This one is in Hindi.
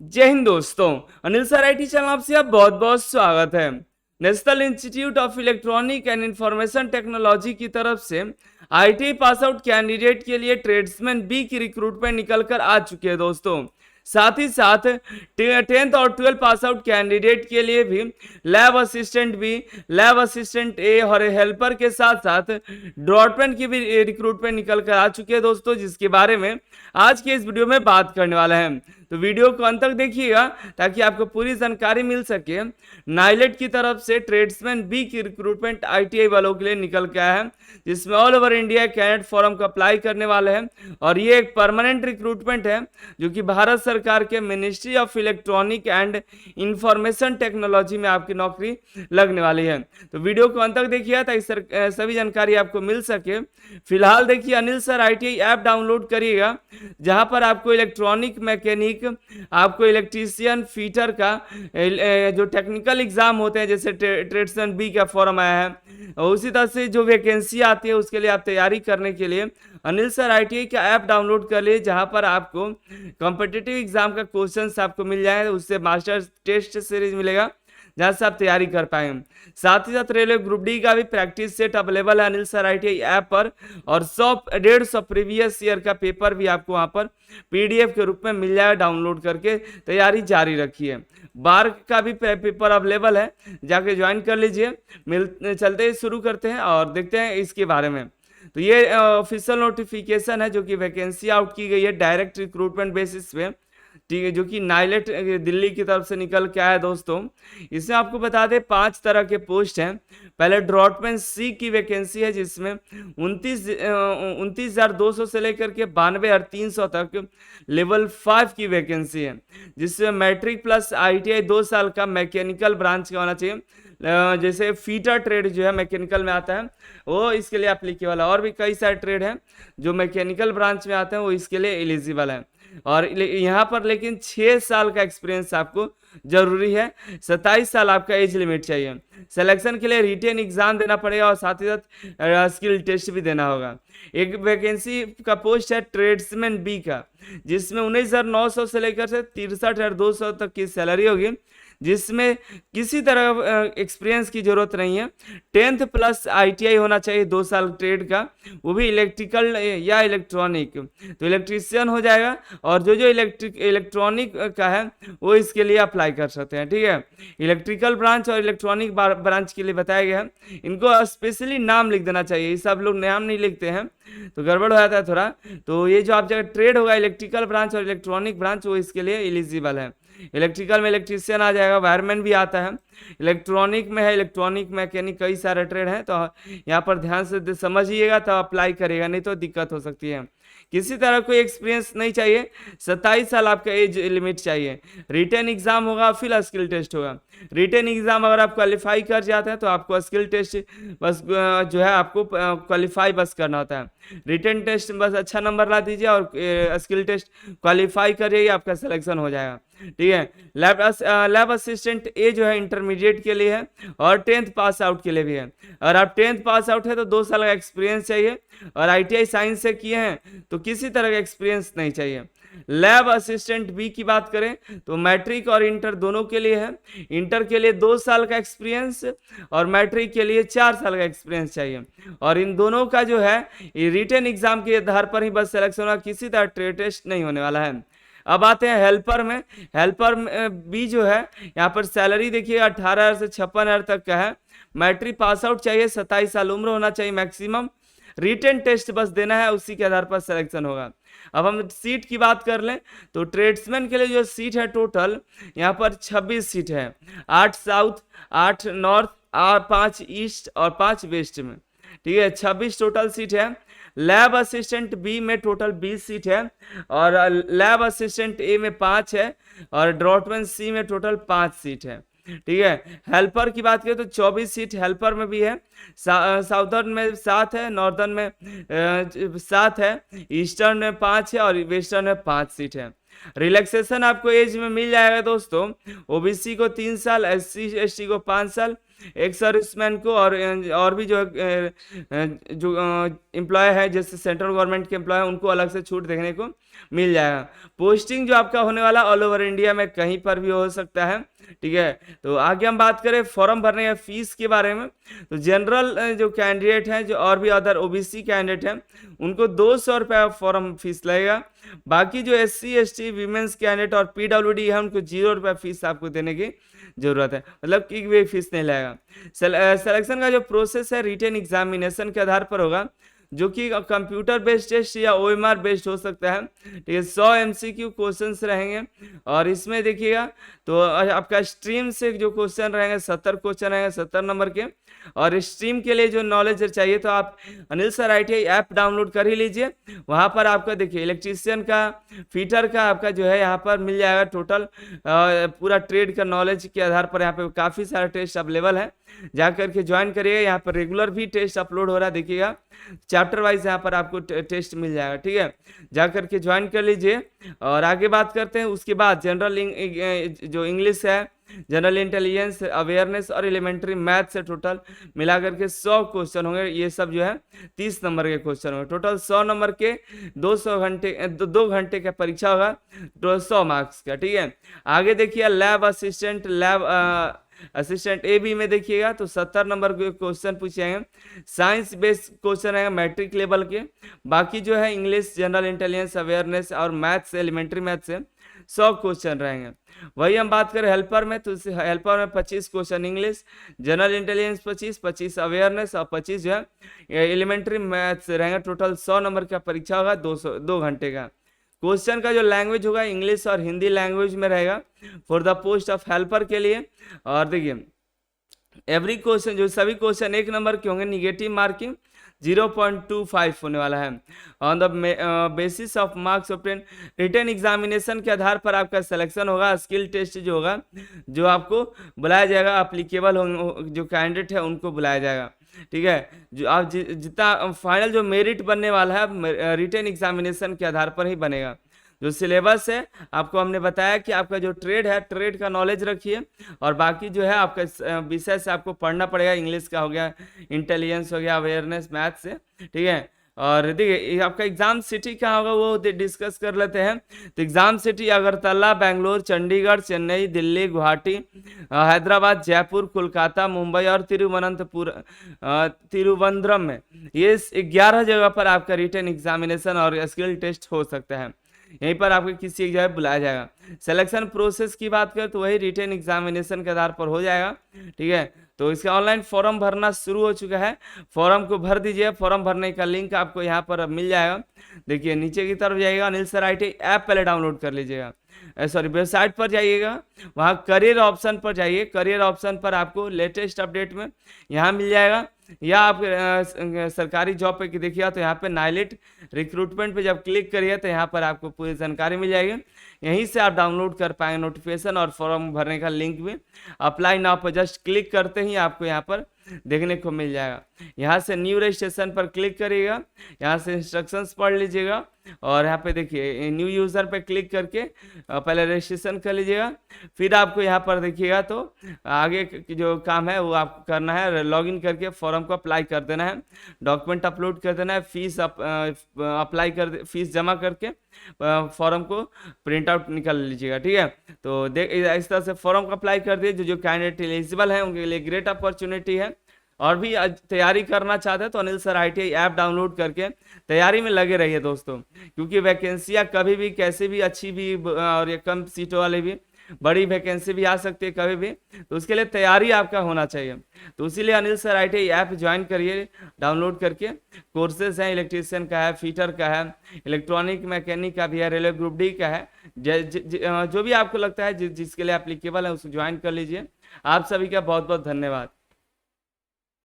जय हिंद दोस्तों, अनिल सर आईटी चैनल आपसे आप बहुत बहुत स्वागत है। National institute of electronic and information technology की तरफ से आईटी पास आउट कैंडिडेट के लिए ट्रेड्समैन बी की रिक्रूटमेंट निकल कर आ चुकी है दोस्तों। साथ ही साथ 10th और 12th पास आउट कैंडिडेट के लिए भी lab assistant B, lab assistant A और हेल्पर के साथ साथ ड्रॉपमैन की भी रिक्रूटमेंट निकल कर आ चुकी है दोस्तों, जिसके बारे में आज के इस वीडियो में बात करने वाला है। तो वीडियो को अंत तक देखिएगा ताकि आपको पूरी जानकारी मिल सके। नाइलेट की तरफ से ट्रेड्समैन बी की रिक्रूटमेंट आईटीआई वालों के लिए निकल के आया है, जिसमें all over India candidate form को अप्लाई करने वाले हैं और ये एक परमानेंट रिक्रूटमेंट है जो कि भारत सरकार के ministry of electronic and information technology में आपकी नौकरी लगने वाली है। तो वीडियो को अंत तक देखिए ताकि सभी जानकारी आपको मिल सके। फिलहाल देखिए, Anil sir ITI app download करिएगा, जहां पर आपको इलेक्ट्रॉनिक मैकेनिक, आपको इलेक्ट्रीशियन, फीटर का जो टेक्निकल एग्जाम होते हैं, जैसे ट्रेड्समैन बी का फॉर्म आया है, और उसी तरह से जो वैकेंसी आती है उसके लिए आप तैयारी करने के लिए अनिल सर आईटीआई का ऐप डाउनलोड कर लिए, जहां पर आपको कॉम्पिटिटिव एग्जाम का क्वेश्चंस आपको मिल जाए, उससे मास्टर टेस्ट सीरीज मिलेगा जहां से आप तैयारी कर पाएंगे। साथ ही साथ रेलवे ग्रुप डी का भी प्रैक्टिस सेट अवेलेबल है अनिल सर आईटीआई ऐप पर, और 100-150 प्रीवियस ईयर का पेपर भी आपको वहां पर पीडीएफ के रूप में मिल जाएगा। डाउनलोड करके तैयारी जारी रखिए। बार का भी पेपर अवेलेबल है, जाके ज्वाइन कर लीजिए। चलते ही शुरू करते हैं और देखते हैं इसके बारे में। तो ये ऑफिशियल नोटिफिकेशन है जो कि वैकेंसी आउट की गई है डायरेक्ट रिक्रूटमेंट बेसिस पे, ठीक है, जो कि नाइलेट दिल्ली की तरफ से निकल के आया है दोस्तों। इसमें आपको बता दें 5 तरह के पोस्ट हैं। पहले ड्रॉपमैन सी की वैकेंसी है, जिसमें 29,200 से लेकर के 92,300 तक लेवल 5 की वैकेंसी है, जिसमें मैट्रिक प्लस आईटीआई 2 साल का मैकेनिकल ब्रांच का होना चाहिए। जैसे फीटर ट्रेड जो है मैकेनिकल में आता है, वो इसके लिए एप्लीकेबल है। और भी कई सारे ट्रेड हैं जो मैकेनिकल ब्रांच में आते हैं, वो इसके लिए एलिजिबल है। और यहाँ पर लेकिन 6 साल का एक्सपीरियंस आपको जरूरी है। 27 साल आपका एज लिमिट चाहिए। सिलेक्शन के लिए रिटेन एग्जाम देना पड़ेगा और साथ ही साथ स्किल टेस्ट भी देना होगा। एक वैकेंसी का पोस्ट है ट्रेड्समैन बी का, जिसमें 19,900 से लेकर से 63,200 तक की सैलरी होगी, जिसमें किसी तरह एक्सपीरियंस की जरूरत नहीं है। 10th प्लस आईटीआई होना चाहिए 2 साल ट्रेड का, वो भी इलेक्ट्रिकल या इलेक्ट्रॉनिक, तो इलेक्ट्रीशियन हो जाएगा। और जो इलेक्ट्रॉनिक का है वो इसके लिए अप्लाई कर सकते हैं, ठीक है। इलेक्ट्रिकल ब्रांच और इलेक्ट्रॉनिक ब्रांच के लिए बताया गया है। इनको स्पेशली नाम लिख देना चाहिए, ये सब लोग नाम नहीं लिखते हैं तो गड़बड़ हो जाता है थोड़ा। तो ये जो आप जगह ट्रेड होगा इलेक्ट्रिकल ब्रांच और इलेक्ट्रॉनिक ब्रांच, वो इसके लिए एलिजिबल है। इलेक्ट्रिकल में इलेक्ट्रीशियन आ जाएगा, वायरमैन भी आता है। इलेक्ट्रॉनिक में है इलेक्ट्रॉनिक मैकेनिक, कई सारे ट्रेड हैं, तो यहाँ पर ध्यान से समझिएगा तो अप्लाई करेगा, नहीं तो दिक्कत हो सकती है। किसी तरह कोई एक्सपीरियंस नहीं चाहिए। 27 साल आपका एज लिमिट चाहिए। रिटन एग्जाम होगा, फिर स्किल टेस्ट होगा। रिटन एग्जाम अगर आप क्वालिफाई कर जाते हैं तो आपको स्किल टेस्ट बस जो है आपको क्वालिफाई बस करना होता है। रिटन टेस्ट बस अच्छा नंबर ला दीजिए और स्किल टेस्ट क्वालिफाई करिए, आपका सिलेक्शन हो जाएगा, ठीक है। लैब असिस्टेंट ए जो है इंटरमीडिएट के लिए है और 10th पास आउट के लिए भी है। और आप 10th पास आउट है तो 2 साल का एक्सपीरियंस चाहिए, और आईटीआई साइंस से किए हैं तो किसी तरह का एक्सपीरियंस नहीं चाहिए। लैब असिस्टेंट बी की बात करें तो मैट्रिक और इंटर दोनों के लिए है। इंटर के लिए 2 साल का एक्सपीरियंस और मैट्रिक के लिए 4 साल का एक्सपीरियंस चाहिए। और इन दोनों का जो है ये रिटन एग्जाम के आधार पर ही बस सिलेक्शन होगा, किसी तरह ट्रेड टेस्ट नहीं होने वाला है। अब आते हैं हेल्पर में। हेल्पर बी जो है, यहाँ पर सैलरी देखिए 18,000 से 56,000 तक का है। मैट्रिक पास आउट चाहिए, 27 साल उम्र होना चाहिए मैक्सिमम। रिटन टेस्ट बस देना है, उसी के आधार पर सिलेक्शन होगा। अब हम सीट की बात कर लें तो ट्रेड्समैन के लिए जो सीट है टोटल यहाँ पर 26 सीट है। 8 साउथ, 8 नॉर्थ, 5 ईस्ट और 5 वेस्ट में, ठीक है। 26 टोटल सीट है। लैब असिस्टेंट बी में टोटल 20 सीट है, और लैब असिस्टेंट ए में 5 है, और ड्रॉटमैन सी में टोटल 5 सीट है, ठीक है। हेल्पर की बात करें तो 24 सीट हेल्पर में भी है। साउदर्न में 7 है, नॉर्दर्न में 7 है, ईस्टर्न में 5 है और वेस्टर्न में 5 सीट है। रिलैक्सेशन आपको एज में मिल जाएगा दोस्तों। ओबीसी को 3 साल, एससी एसटी को 5 साल, एक सर्विसमैन को और भी जो जो एम्प्लॉय है जैसे सेंट्रल गवर्नमेंट के एम्प्लॉय है उनको अलग से छूट देखने को मिल जाएगा। पोस्टिंग जो आपका होने वाला ऑल ओवर इंडिया में कहीं पर भी हो सकता है, ठीक है। तो आगे हम बात करें फॉर्म भरने या फीस के बारे में, तो जनरल जो कैंडिडेट हैं जो और भी अदर ओबीसी कैंडिडेट हैं उनको 200 रुपये फॉर्म फीस लगेगा। बाकी जो SC ST वीमेंस कैंडिडेट और PWD है उनको 0 रुपये फीस आपको देने की जरूरत है, मतलब कि वे फीस नहीं लगेगा। सिलेक्शन का जो प्रोसेस है रिटेन एग्जामिनेशन के आधार पर होगा, जो कि कंप्यूटर बेस्ड टेस्ट या OMR बेस्ड हो सकता है, ठीक है। 100 MCQ क्वेश्चंस रहेंगे और इसमें देखिएगा तो आपका स्ट्रीम से जो क्वेश्चन रहेंगे 70 क्वेश्चन रहेंगे 70 नंबर के। और स्ट्रीम के लिए जो नॉलेज चाहिए तो आप Anil sir ITI app download कर ही लीजिए, वहाँ पर आपका देखिए इलेक्ट्रीशियन का, फिटर का आपका जो है यहाँ पर मिल जाएगा टोटल पूरा ट्रेड का नॉलेज के आधार पर यहाँ पे काफ़ी सारे टेस्ट अवेलेबल है, जा करके ज्वाइन करिएगा। यहाँ पर रेगुलर भी टेस्ट अपलोड हो रहा है, देखिएगा चैप्टर वाइज यहाँ पर आपको टेस्ट मिल जाएगा, ठीक है। जा करके ज्वाइन कर लीजिए। और आगे बात करते हैं उसके बाद जनरल जो इंग्लिश है, जनरल इंटेलिजेंस, अवेयरनेस और एलिमेंट्री मैथ से टोटल मिला करके 100 क्वेश्चन होंगे। ये सब जो है 30 नंबर के क्वेश्चन होंगे, टोटल 100 नंबर के 200 घंटे 2 घंटे का परीक्षा होगा, तो 100 मार्क्स का, ठीक है। आगे देखिए lab assistant, lab assistant AB में देखिएगा तो 70 नंबर के क्वेश्चन पूछे जाएंगे, साइंस बेस्ड क्वेश्चन रहेगा मैट्रिक लेवल के। बाकी जो है इंग्लिश, जनरल इंटेलिजेंस, अवेयरनेस और मैथ से, एलिमेंट्री मैथ से 100 क्वेश्चन रहेंगे। वही हम बात करें हेल्पर में, तो हेल्पर में 25 question English, general intelligence 25 awareness और 25 जो है एलिमेंट्री मैथ्स रहेंगे। टोटल 100 नंबर का परीक्षा होगा, 2 घंटे का। क्वेश्चन का जो लैंग्वेज होगा इंग्लिश और हिंदी लैंग्वेज में रहेगा for the post of helper के लिए। और देखिए एवरी क्वेश्चन, जो सभी क्वेश्चन 1 नंबर के होंगे, निगेटिव मार्किंग 0.25 होने वाला है। On the basis of marks obtain, written examination के आधार पर आपका सिलेक्शन होगा। स्किल टेस्ट जो होगा, जो आपको बुलाया जाएगा, अप्लीकेबल जो कैंडिडेट है उनको बुलाया जाएगा, ठीक है। जो आप जितना फाइनल जो मेरिट बनने वाला है रिटन एग्जामिनेशन के आधार पर ही बनेगा। जो सिलेबस है आपको हमने बताया कि आपका जो ट्रेड है, ट्रेड का नॉलेज रखिए, और बाकी जो है आपका विषय से आपको पढ़ना पड़ेगा। इंग्लिश का हो गया, इंटेलिजेंस हो गया, अवेयरनेस मैथ से, ठीक है। और देखिए आपका एग्जाम सिटी कहाँ होगा वो डिस्कस कर लेते हैं। तो एग्जाम सिटी अगरतला, बेंगलोर, चंडीगढ़, चेन्नई, दिल्ली, गुवाहाटी, हैदराबाद, जयपुर, कोलकाता, मुंबई और तिरुवनंतपुरम में, ये 11 जगह पर आपका रिटन एग्जामिनेशन और स्किल टेस्ट हो सकता है। यहीं पर आपको किसी एक जगह बुलाया जाएगा। सिलेक्शन प्रोसेस की बात करें तो वही रिटन एग्जामिनेशन के आधार पर हो जाएगा, ठीक है। तो इसका ऑनलाइन फॉर्म भरना शुरू हो चुका है, फॉर्म को भर दीजिए। फॉर्म भरने का लिंक आपको यहाँ पर मिल जाएगा, देखिए नीचे की तरफ जाइएगा, अनिल सर ITI ऐप पहले डाउनलोड कर लीजिएगा, सॉरी वेबसाइट पर जाइएगा, वहाँ करियर ऑप्शन पर जाइए। करियर ऑप्शन पर आपको लेटेस्ट अपडेट में यहाँ मिल जाएगा, या आप सरकारी जॉब पे देखिएगा तो यहाँ पे नाइलेट रिक्रूटमेंट पे जब क्लिक करिए तो यहाँ पर आपको पूरी जानकारी मिल जाएगी। यहीं से आप डाउनलोड कर पाएंगे नोटिफिकेशन और फॉर्म भरने का लिंक भी। अप्लाई नाउ पर जस्ट क्लिक करते ही आपको यहाँ पर देखने को मिल जाएगा। यहाँ से न्यू रजिस्ट्रेशन पर क्लिक करिएगा, यहाँ से इंस्ट्रक्शंस पढ़ लीजिएगा, और यहाँ पे देखिए न्यू यूज़र पे क्लिक करके पहले रजिस्ट्रेशन कर लीजिएगा। फिर आपको यहाँ पर देखिएगा तो आगे जो काम है वो आपको करना है, लॉगिन करके फॉर्म को अप्लाई कर देना है, डॉक्यूमेंट अपलोड कर देना है, फीस अप्लाई कर फीस जमा करके फॉर्म को प्रिंट आउट निकाल लीजिएगा, ठीक है। तो इस तरह से फॉर्म को अप्लाई कर दिए। जो कैंडिडेट एलिजिबल है उनके लिए ग्रेट अपॉर्चुनिटी है। और भी तैयारी करना चाहते हैं तो Anil sir ITI app download करके तैयारी में लगे रहिए दोस्तों, क्योंकि वैकेंसियाँ कभी भी कैसे भी अच्छी भी और ये कम सीटों वाले भी बड़ी वैकेंसी भी आ सकती है कभी भी, तो उसके लिए तैयारी आपका होना चाहिए। तो इसीलिए Anil sir ITI app join करिए डाउनलोड करके। कोर्सेज हैं, इलेक्ट्रीशियन का है, फिटर का है, इलेक्ट्रॉनिक मैकेनिक का भी है, रेलवे ग्रुप D का है, जो भी आपको लगता है जिसके लिए एप्लीकेबल है उसको ज्वाइन कर लीजिए। आप सभी का बहुत बहुत धन्यवाद।